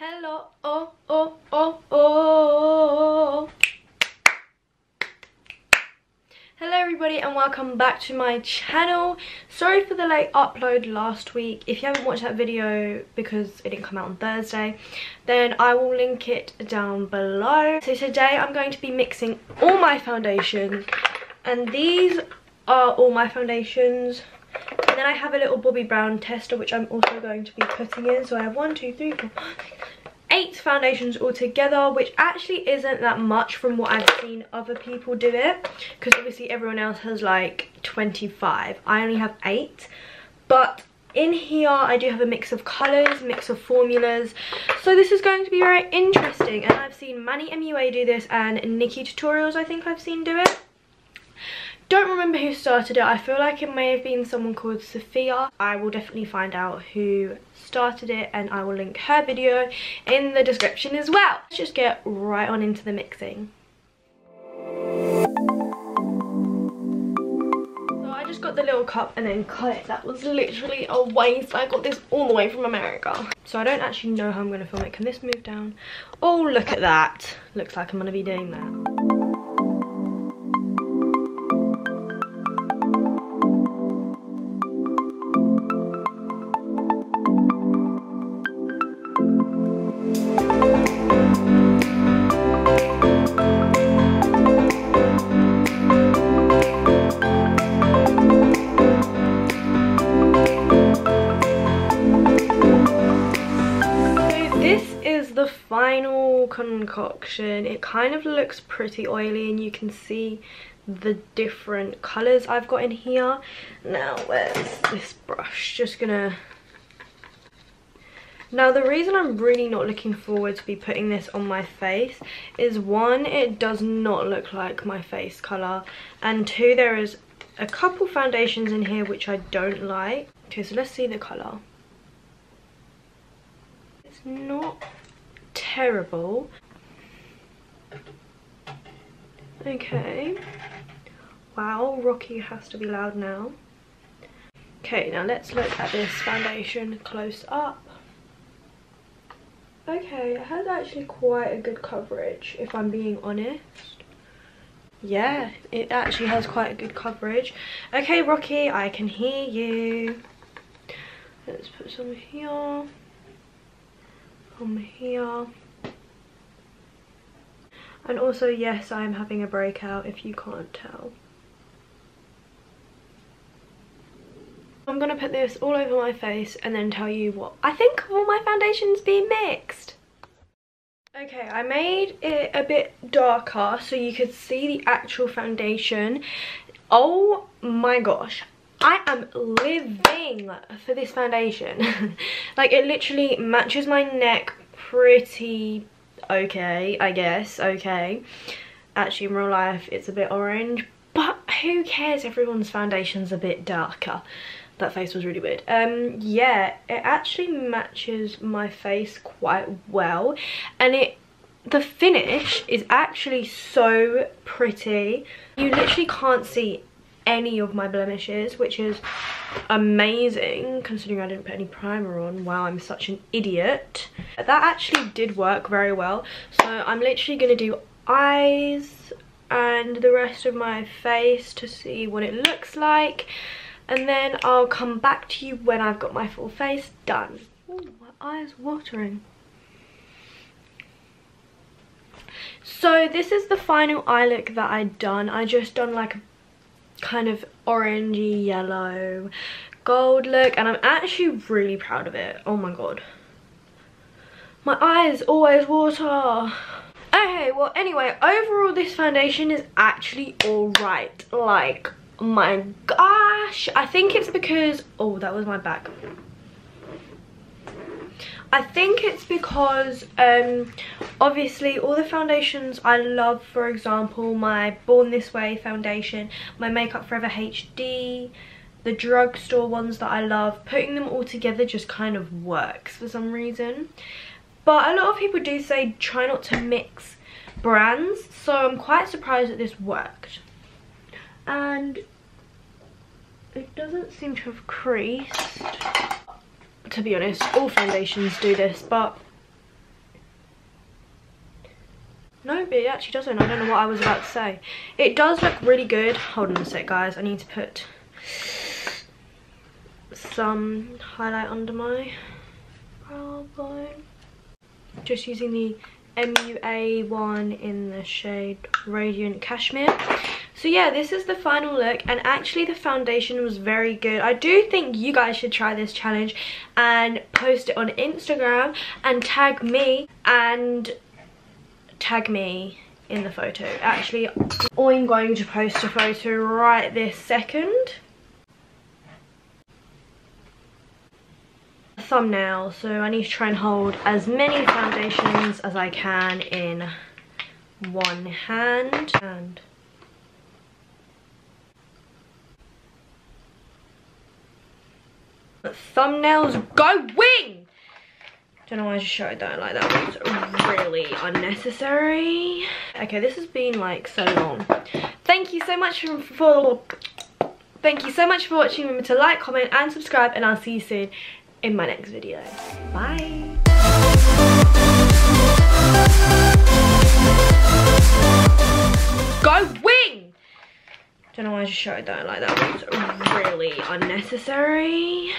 Hello, oh. Hello everybody and welcome back to my channel. Sorry for the late upload last week. If you haven't watched that video because it didn't come out on Thursday, then I will link it down below. So today I'm going to be mixing all my foundations, and these are all my foundations. And then I have a little Bobbi Brown tester which I'm also going to be putting in. So I have 1, 2, 3, 4, 8 foundations altogether, which actually isn't that much from what I've seen other people do it, because obviously everyone else has like 25. I only have 8, but in here I do have a mix of colours, mix of formulas, so this is going to be very interesting. And I've seen Manny MUA do this and Nikki Tutorials I think I've seen do it. Don't remember who started it. I feel like it may have been someone called Sophia. I will definitely find out who started it and I will link her video in the description as well. Let's just get right on into the mixing. So I just got the little cup and then cut it. That was literally a waste. I got this all the way from America. So I don't actually know how I'm going to film it. Can this move down? Oh, look at that. Looks like I'm going to be doing that. The final concoction. It kind of looks pretty oily and you can see the different colors I've got in here. Now where's this brush? Now the reason I'm really not looking forward to be putting this on my face is, 1, it does not look like my face color, and 2, there is a couple foundations in here which I don't like. Okay, so let's see the color. It's not terrible. Okay, wow, Rocky has to be loud now. Okay, now let's look at this foundation close up. Okay, it has actually quite a good coverage if I'm being honest. Yeah, it actually has quite a good coverage. Okay, Rocky, I can hear you. Let's put some here. Here, and also yes, I am having a breakout if you can't tell. I'm gonna put this all over my face and then tell you what I think of all my foundations being mixed. Okay, I made it a bit darker so you could see the actual foundation. Oh my gosh, I am living for this foundation. Like, it literally matches my neck pretty okay, I guess. Okay, actually in real life it's a bit orange, but who cares, everyone's foundation's a bit darker. That face was really weird. Yeah, it actually matches my face quite well, and the finish is actually so pretty. You literally can't see any of my blemishes, which is amazing considering I didn't put any primer on. Wow, I'm such an idiot. That actually did work very well. So I'm literally gonna do eyes and the rest of my face to see what it looks like, and then I'll come back to you when I've got my full face done. Ooh, my eye's watering. So this is the final eye look that I'd done. I just done like a kind of orangey yellow gold look, and I'm actually really proud of it. Oh my god, my eyes always water. Okay, well anyway, overall this foundation is actually all right. Like, my gosh, I think it's because, oh, that was my back. I think it's because obviously all the foundations I love, for example my Born This Way foundation, my Makeup Forever HD, the drugstore ones that I love, putting them all together just kind of works for some reason. But a lot of people do say try not to mix brands, so I'm quite surprised that this worked. And it doesn't seem to have creased. To be honest, all foundations do this, but No, it actually doesn't. I don't know what I was about to say. It does look really good. Hold on a sec, guys. I need to put some highlight under my brow bone. Just using the MUA one in the shade Radiant Cashmere. So yeah, this is the final look, and actually the foundation was very good. I do think you guys should try this challenge and post it on Instagram and tag me in the photo. Actually, I'm going to post a photo right this second. Thumbnail, so I need to try and hold as many foundations as I can in one hand. And thumbnails going! Don't know why I just showed that like that. Was really unnecessary. Okay, this has been like so long. Thank you so much for watching. Remember to like, comment and subscribe, and I'll see you soon in my next video. Bye. Going! Don't know why I just showed that like that. Was really unnecessary.